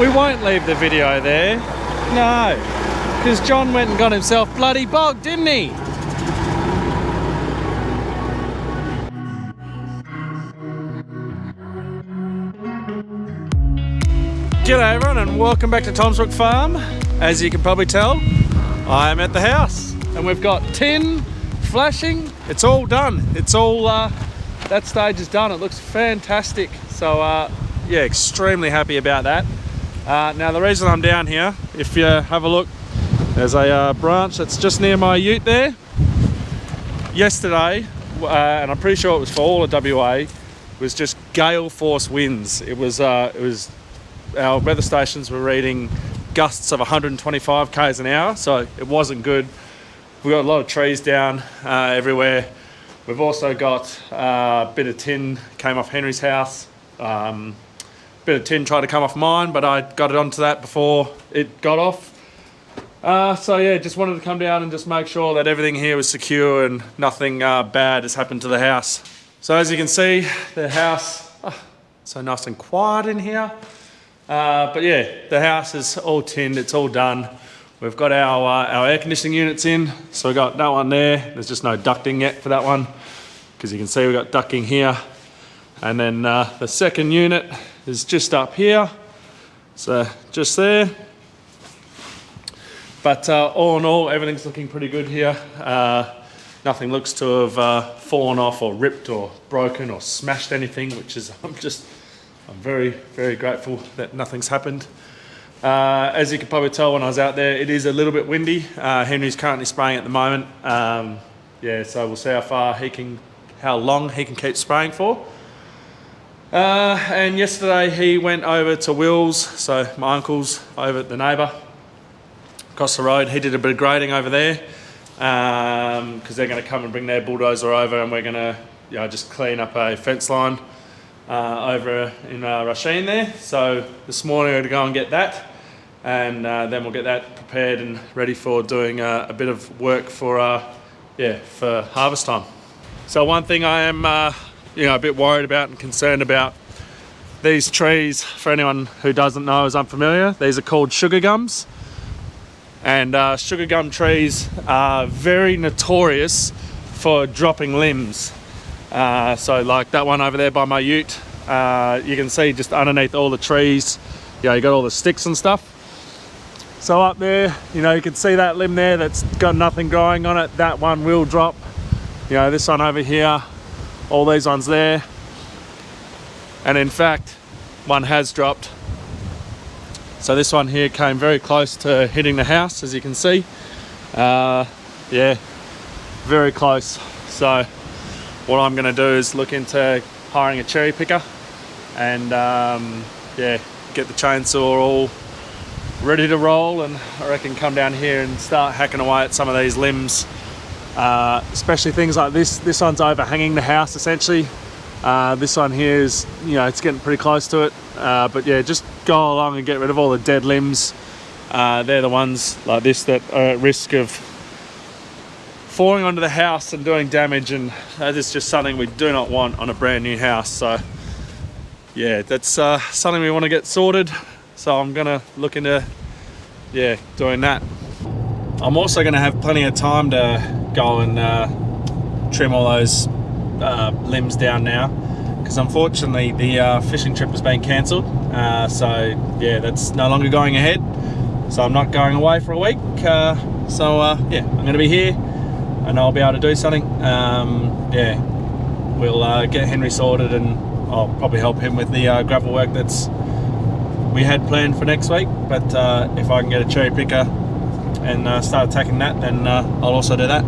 We won't leave the video there. No. Because John went and got himself bloody bogged, didn't he? G'day everyone and welcome back to Tom's Brook Farm. As you can probably tell, I am at the house and we've got tin flashing. It's all done. It's all, that stage is done. It looks fantastic. So yeah, extremely happy about that. Now the reason I'm down here, if you have a look, there's a branch that's just near my ute there. Yesterday, and I'm pretty sure it was for all of WA, was just gale force winds. It was our weather stations were reading gusts of 125 k's an hour, so it wasn't good. We got a lot of trees down everywhere. We've also got a bit of tin came off Henry's house. Bit of tin tried to come off mine, but I got it onto that before it got off. So yeah, just wanted to come down and just make sure that everything here was secure and nothing bad has happened to the house. So as you can see, the house, so nice and quiet in here. But yeah, the house is all tinned, it's all done. We've got our air conditioning units in, so we've got that one there. There's just no ducting yet for that one, because you can see we've got ducting here. And then the second unit is just up here, so just there. But all in all, everything's looking pretty good here. Nothing looks to have fallen off or ripped or broken or smashed anything, which is, I'm very, very grateful that nothing's happened. As you can probably tell when I was out there, it is a little bit windy. Henry's currently spraying at the moment. Yeah, so we'll see how long he can keep spraying for. And yesterday he went over to Will's, so my uncle's over at the neighbour across the road. He did a bit of grading over there because they're going to come and bring their bulldozer over, and we're going to just clean up a fence line over in Rasheen there. So this morning we're going to go and get that, and then we'll get that prepared and ready for doing a bit of work for for harvest time. So one thing I am a bit worried about and concerned about, these trees, for anyone who doesn't know, is unfamiliar, these are called sugar gums. And sugar gum trees are very notorious for dropping limbs. So like that one over there by my ute, you can see just underneath all the trees, you got all the sticks and stuff. So up there, you can see that limb there that's got nothing growing on it. That one will drop. This one over here, all these ones there. And in fact, one has dropped. So this one here came very close to hitting the house, as you can see. Yeah, very close. So what I'm going to do is look into hiring a cherry picker and yeah, get the chainsaw all ready to roll, and I reckon come down here and start hacking away at some of these limbs, especially things like this. This one's overhanging the house essentially. This one here is, it's getting pretty close to it. But yeah, just go along and get rid of all the dead limbs. They're the ones like this that are at risk of falling onto the house and doing damage, and that is just something we do not want on a brand new house. So yeah, that's something we want to get sorted. So I'm gonna look into doing that. I'm also gonna have plenty of time to go and trim all those limbs down now, because unfortunately the fishing trip has been cancelled. So yeah, that's no longer going ahead. So I'm not going away for a week. So yeah, I'm gonna be here and I'll be able to do something. Yeah, we'll get Henry sorted, and I'll probably help him with the gravel work we had planned for next week. But if I can get a cherry picker and start attacking that, then I'll also do that.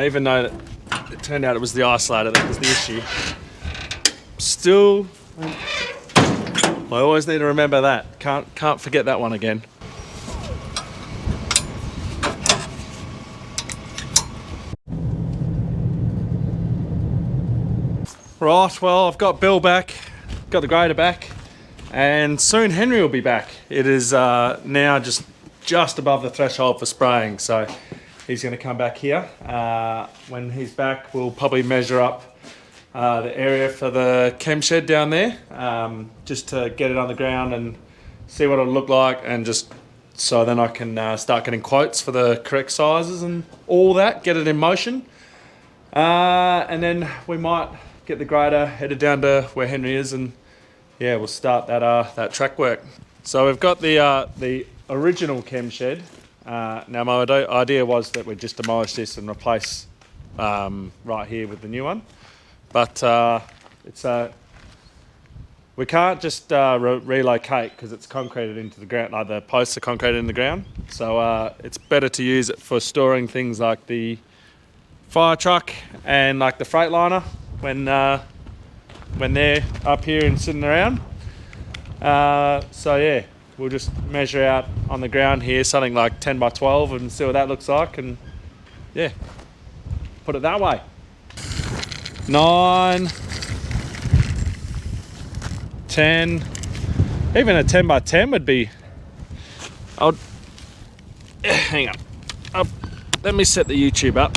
Even though it turned out it was the isolator that was the issue, still, I always need to remember that. Can't forget that one again. Right, well, I've got Bill back, got the grader back, and soon Henry will be back. It is now just above the threshold for spraying, so he's going to come back here. When he's back, we'll probably measure up the area for the chem shed down there, just to get it on the ground and see what it'll look like, and just so then I can start getting quotes for the correct sizes and all that, get it in motion. And then we might get the grader headed down to where Henry is, and yeah, we'll start that track work. So we've got the original chem shed. Now my idea was that we'd just demolish this and replace right here with the new one, but we can't just relocate because it's concreted into the ground, like the posts are concreted in the ground. So it's better to use it for storing things like the fire truck and like the Freightliner when they're up here and sitting around. So yeah, we'll just measure out on the ground here something like 10 by 12 and see what that looks like, and yeah, put it that way. 9, 10, even a 10 by 10 would be, hang on, let me set the YouTube up.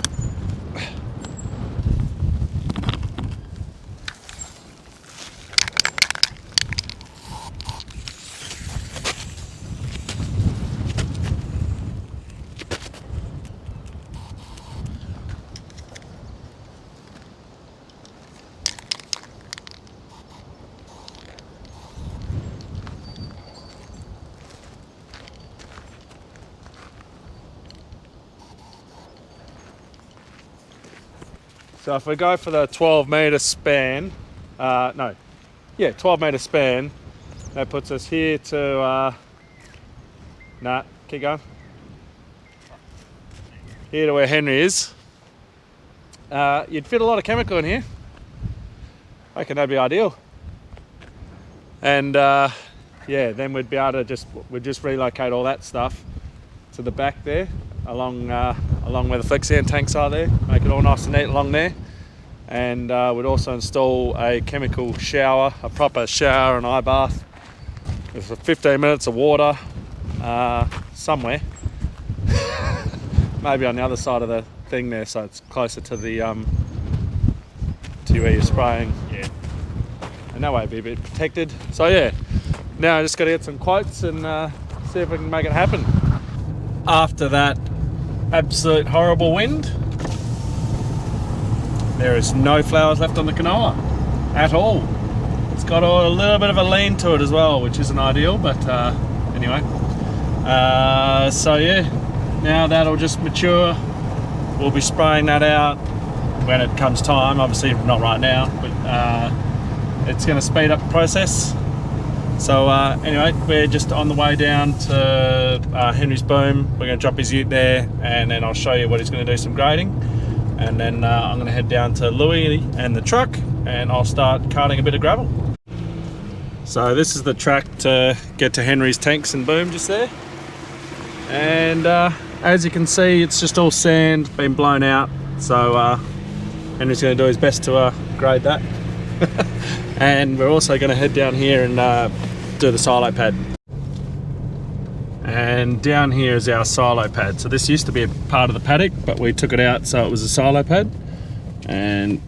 So if we go for the 12-metre span, 12-metre span, that puts us here to, keep going. Here to where Henry is. You'd fit a lot of chemical in here. I reckon that'd be ideal. And yeah, then we'd be able to just relocate all that stuff to the back there, along where the flexi tanks are there, make it all nice and neat along there. And we'd also install a chemical shower, a proper shower and eye bath with 15 minutes of water somewhere. Maybe on the other side of the thing there, so it's closer to the to where you're spraying. Yeah. And that way it'd be a bit protected. So yeah, now I just got to get some quotes and see if we can make it happen. After that absolute horrible wind, there is no flowers left on the canola at all. It's got a little bit of a lean to it as well, which isn't ideal, but anyway. So yeah, now that'll just mature. We'll be spraying that out when it comes time, obviously not right now, but it's going to speed up the process. So anyway, we're just on the way down to Henry's boom. We're going to drop his ute there, and then I'll show you what he's going to do some grading. And then I'm going to head down to Louis and the truck, and I'll start carting a bit of gravel. So this is the track to get to Henry's tanks and boom just there. And as you can see, it's just all sand, been blown out. So Henry's going to do his best to grade that. And we're also going to head down here and do the silo pad. And down here is our silo pad. So this used to be a part of the paddock, but we took it out so it was a silo pad. And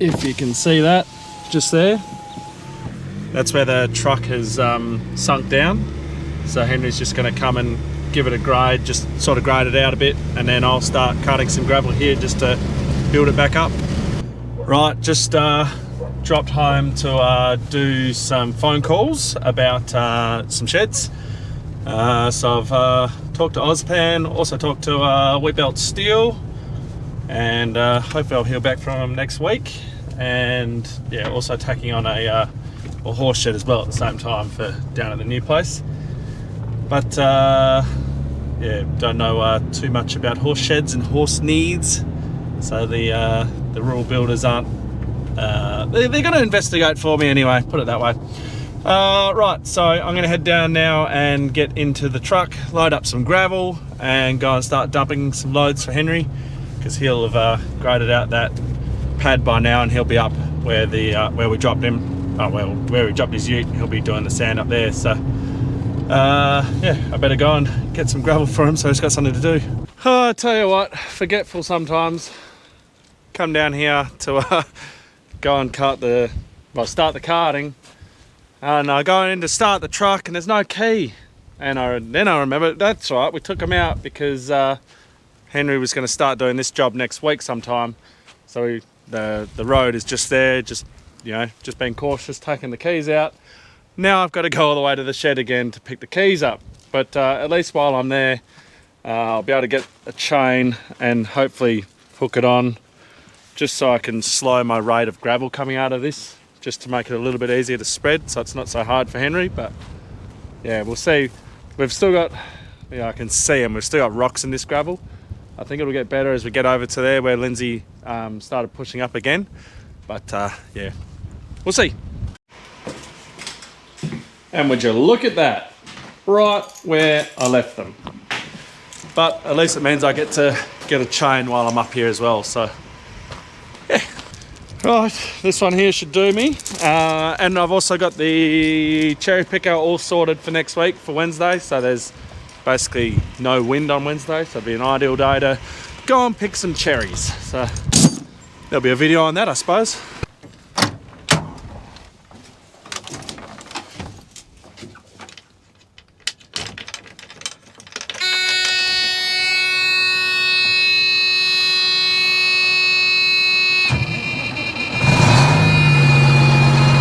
if you can see that just there, that's where the truck has sunk down. So Henry's just going to come and give it a grade, just sort of grade it out a bit, and then I'll start cutting some gravel here just to build it back up. Right, just dropped home to do some phone calls about some sheds. So I've talked to Ozpan, also talked to Whitbelt Steel, and hopefully I'll hear back from them next week. And yeah, also tacking on a horse shed as well at the same time for down at the new place. But yeah, don't know too much about horse sheds and horse needs, so the rural builders aren't. They're going to investigate for me anyway, put it that way. Right, so I'm going to head down now and get into the truck, load up some gravel, and go and start dumping some loads for Henry, because he'll have graded out that pad by now and he'll be up where we dropped him. Oh well, where we dropped his ute. He'll be doing the sand up there. So yeah, I better go and get some gravel for him so he's got something to do. Oh, I tell you what, forgetful sometimes. Come down here to go and start the carting, and I go in to start the truck and there's no key. And then I remember, that's right, we took him out because Henry was going to start doing this job next week sometime. So the road is just there, just being cautious, taking the keys out. Now I've got to go all the way to the shed again to pick the keys up. But at least while I'm there, I'll be able to get a chain and hopefully hook it on, just so I can slow my rate of gravel coming out of this, just to make it a little bit easier to spread, so it's not so hard for Henry. But yeah, we'll see. We've still got, I can see them, we've still got rocks in this gravel. I think it'll get better as we get over to there where Lindsay started pushing up again. But yeah, we'll see. And would you look at that, right where I left them. But at least it means I get to get a chain while I'm up here as well, so yeah. Right, this one here should do me. And I've also got the cherry picker all sorted for next week, for Wednesday. So there's basically no wind on Wednesday, so it'd be an ideal day to go and pick some cherries. So there'll be a video on that, I suppose.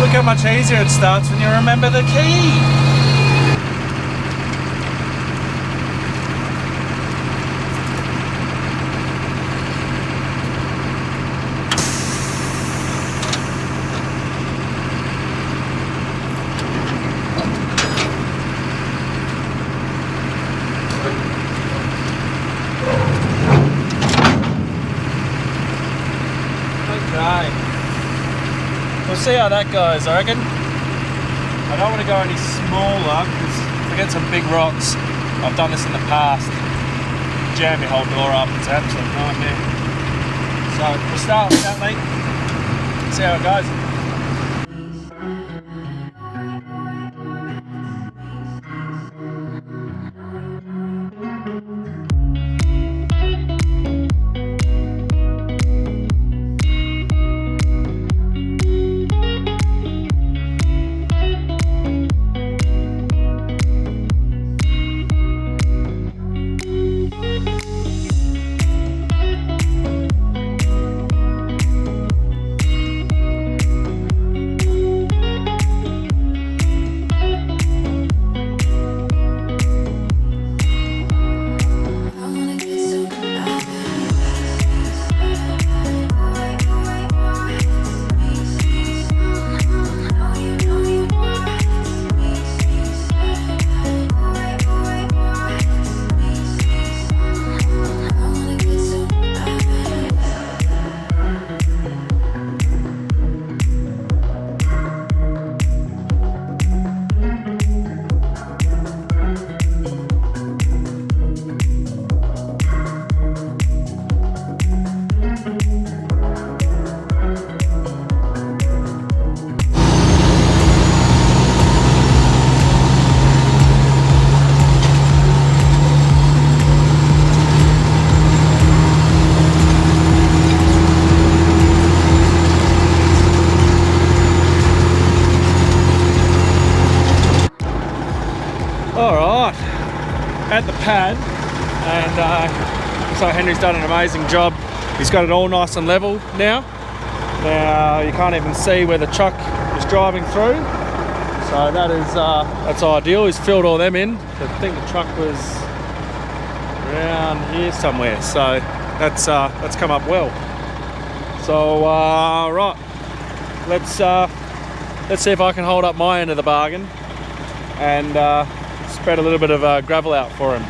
Look how much easier it starts when you remember the key. Okay. We'll see how that goes, I reckon. I don't want to go any smaller because if we get some big rocks, I've done this in the past, jam your whole door up, it's an absolute nightmare. So we'll start with that link, see how it goes. Alright, at the pad, and so Henry's done an amazing job. He's got it all nice and level now. Now you can't even see where the truck is driving through, so that's ideal. He's filled all them in. I think the truck was around here somewhere, so that's come up well. So right, let's see if I can hold up my end of the bargain and spread a little bit of gravel out for him.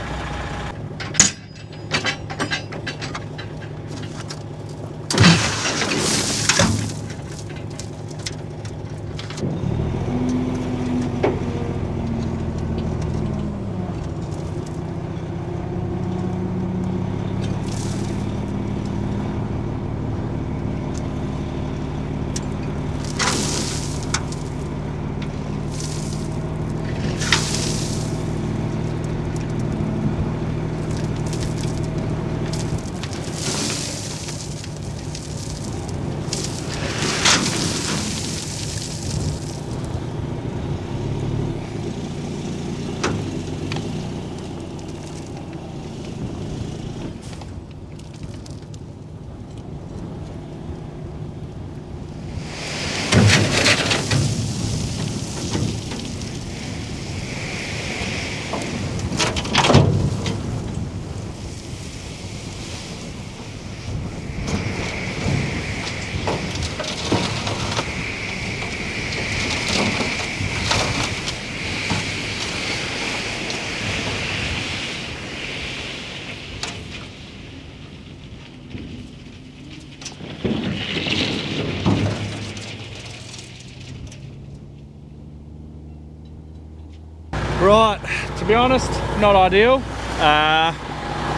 Right, to be honest, not ideal.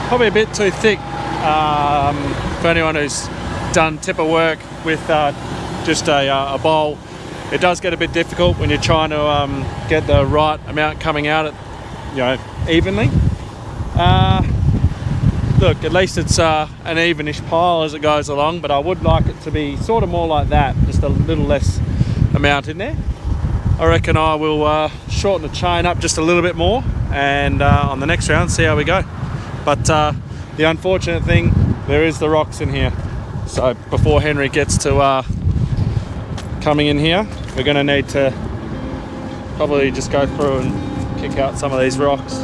Probably a bit too thick for anyone who's done tipper work with just a bowl. It does get a bit difficult when you're trying to get the right amount coming out evenly. Look, at least it's an evenish pile as it goes along, but I would like it to be sort of more like that, just a little less amount in there. I reckon I will shorten the chain up just a little bit more, and on the next round see how we go. But the unfortunate thing, there is the rocks in here, so before Henry gets to coming in here, we're going to need to probably just go through and kick out some of these rocks.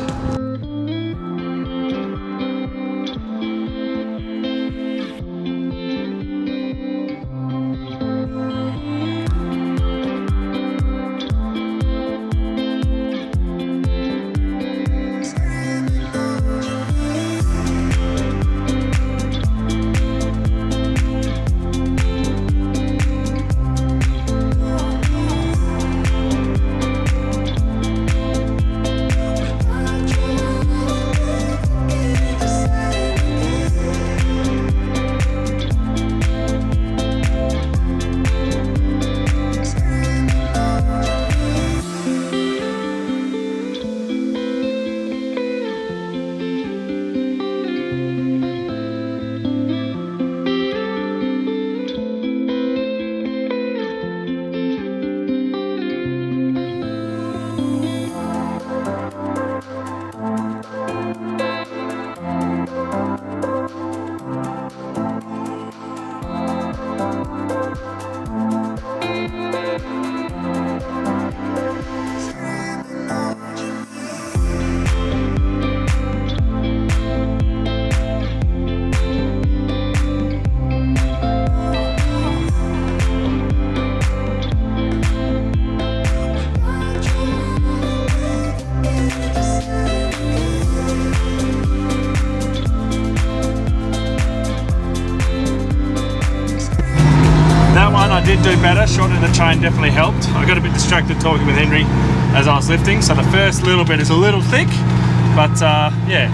I did do better. Shortening the chain definitely helped. I got a bit distracted talking with Henry as I was lifting, so the first little bit is a little thick, but yeah.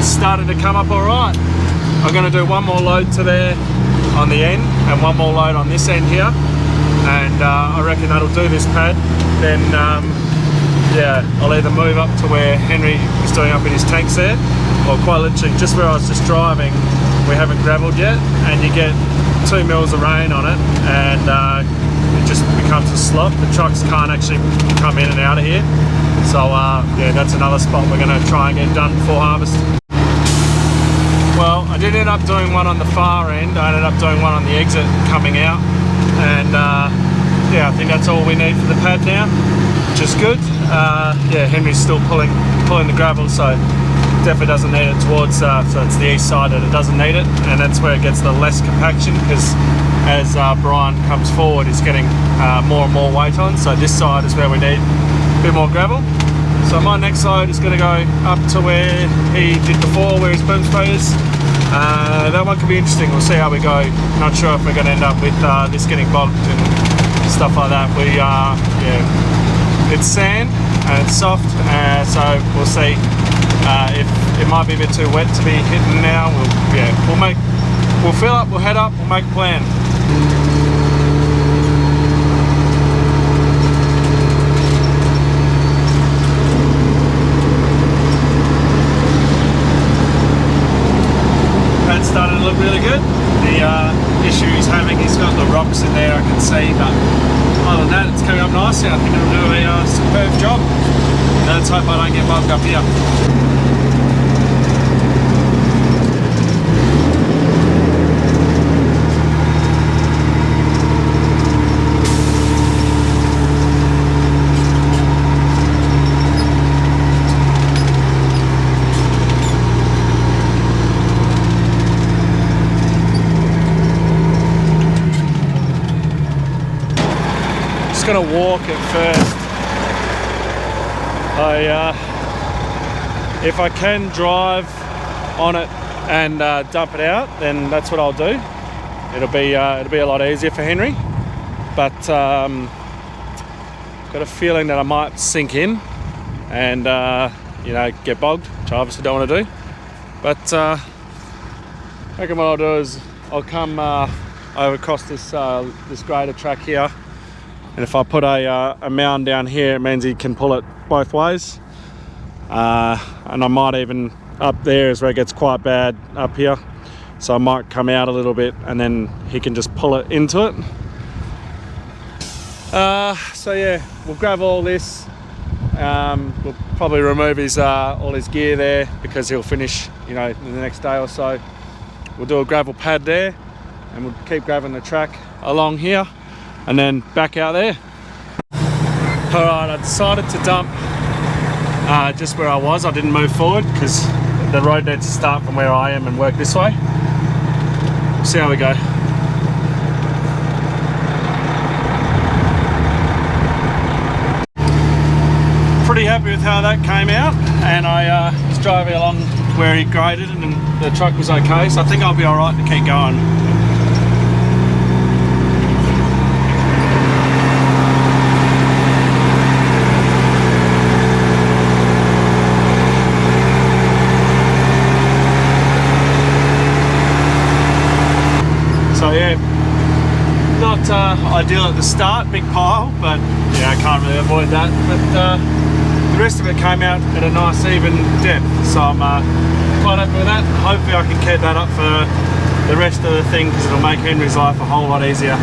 Started to come up all right. I'm going to do one more load to there on the end and one more load on this end here, and I reckon that'll do this pad. Then yeah, I'll either move up to where Henry is doing up in his tanks there, or quite literally just where I was just driving, we haven't gravelled yet, and you get 2 mils of rain on it, and it just becomes a slop. The trucks can't actually come in and out of here, so yeah, that's another spot we're going to try and get done before harvest. Well, I did end up doing one on the far end. I ended up doing one on the exit coming out, and yeah, I think that's all we need for the pad now, which is good. Yeah, Henry's still pulling the gravel, so definitely doesn't need it towards, so it's the east side that it doesn't need it, and that's where it gets the less compaction, because as Brian comes forward, he's getting more and more weight on, so this side is where we need a bit more gravel. So my next load is going to go up to where he did before, where his boom spray is. That one could be interesting. We'll see how we go. Not sure if we're going to end up with this getting bogged and stuff like that. Yeah, it's sand and it's soft, so we'll see. If it might be a bit too wet to be hitting now, we'll fill up, we'll head up, we'll make a plan. Started to look really good. The issue he's having, he's got the rocks in there, I can see, but other than that, it's coming up nicely. I think it'll do a superb job. Let's hope I don't get bogged up here. Gonna walk at first. if I can drive on it and dump it out, then that's what I'll do. It'll be a lot easier for Henry, but got a feeling that I might sink in and you know, get bogged, which I obviously don't want to do. But I reckon what I'll do is I'll come over across this grader track here, and if I put a mound down here, it means he can pull it both ways. And I might even, up there is where it gets quite bad up here, so I might come out a little bit and then he can just pull it into it. So yeah, we'll grab all this. We'll probably remove his all his gear there because he'll finish, you know, in the next day or so. We'll do a gravel pad there and we'll keep grabbing the track along here and then back out there. All right, I decided to dump just where I was. I didn't move forward because the road needs to start from where I am and work this way. We'll see how we go. Pretty happy with how that came out, and I was driving along where he graded and the truck was okay, so I think I'll be alright to keep going. So yeah, not ideal at the start, big pile, but yeah, I can't really avoid that. But the rest of it came out at a nice even depth, so I'm quite happy with that. Hopefully I can keep that up for the rest of the thing because it'll make Henry's life a whole lot easier.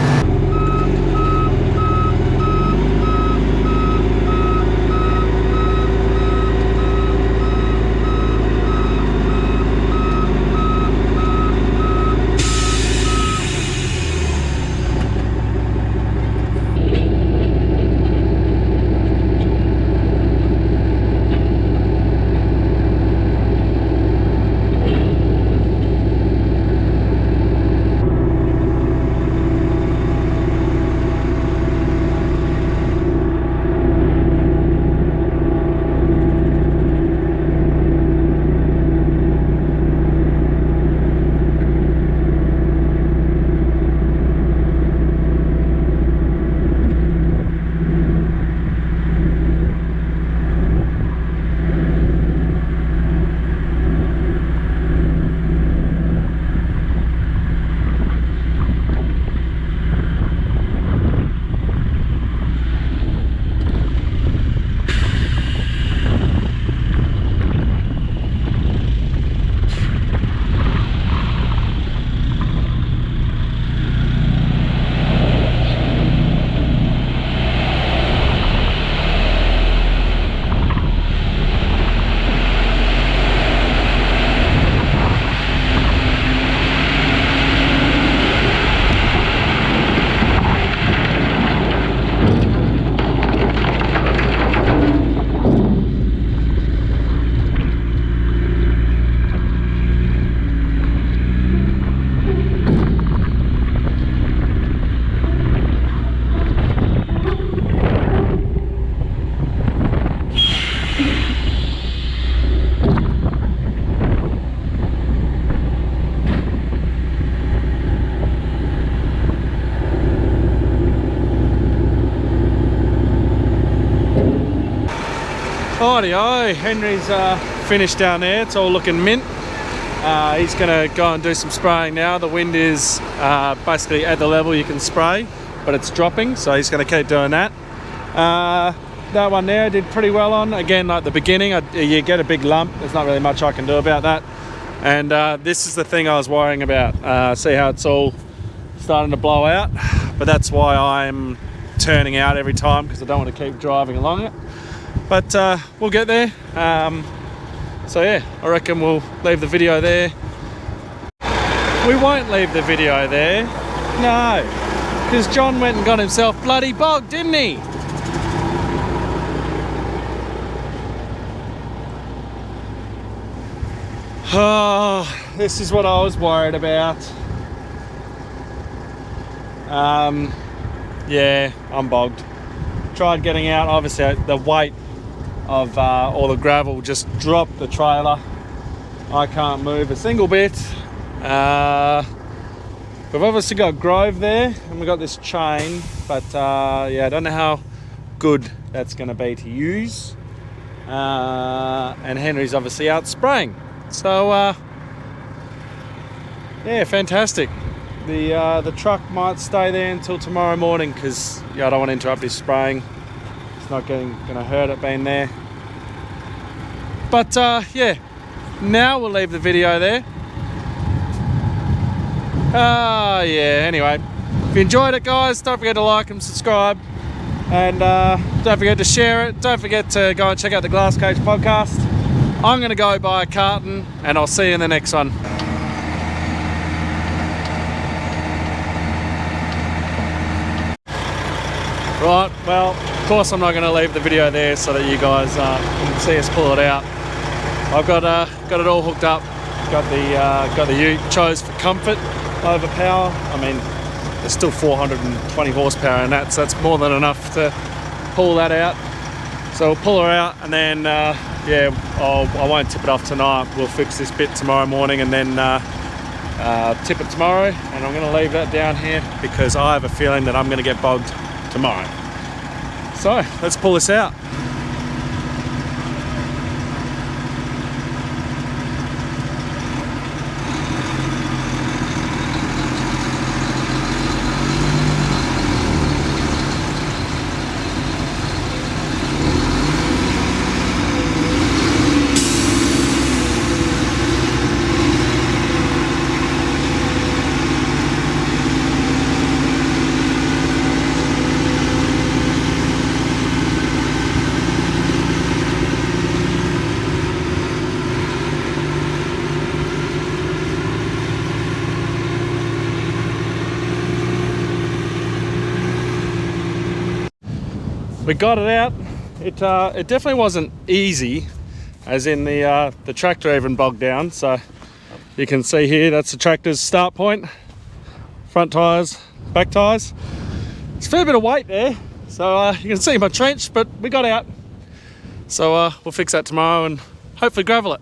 Rightio, Henry's finished down there. It's all looking mint. He's going to go and do some spraying now. The wind is basically at the level you can spray, but it's dropping, so he's going to keep doing that. That one there I did pretty well on. Again, like the beginning, you get a big lump. There's not really much I can do about that. And this is the thing I was worrying about. See how it's all starting to blow out? But that's why I'm turning out every time, because I don't want to keep driving along it. But we'll get there. So yeah, I reckon we'll leave the video there. We won't leave the video there. No, because John went and got himself bloody bogged, didn't he? Oh, this is what I was worried about. Yeah, I'm bogged. Tried getting out, obviously the weight of all the gravel just dropped the trailer. I can't move a single bit. We've obviously got Grove there, and we've got this chain, but yeah, I don't know how good that's going to be to use. And Henry's obviously out spraying. So yeah, fantastic. The truck might stay there until tomorrow morning because I don't want to interrupt his spraying. It's not going to hurt it being there. But yeah, now we'll leave the video there. Yeah, anyway, if you enjoyed it, guys, don't forget to like and subscribe. And don't forget to share it. Don't forget to go and check out the Glass Cage podcast. I'm going to go buy a carton, and I'll see you in the next one. Right, well, of course I'm not going to leave the video there so that you guys can see us pull it out. I've got it all hooked up. Got the ute. Chose for comfort over power. I mean, there's still 420 horsepower in that, so that's more than enough to pull that out. So we'll pull her out, and then yeah, I won't tip it off tonight. We'll fix this bit tomorrow morning, and then tip it tomorrow. And I'm going to leave that down here because I have a feeling that I'm going to get bogged tomorrow. So let's pull this out. We got it out. It definitely wasn't easy, as in the tractor even bogged down. So you can see here, that's the tractor's start point. Front tyres, back tyres. It's a fair bit of weight there. So you can see my trench, but we got out. So we'll fix that tomorrow and hopefully gravel it.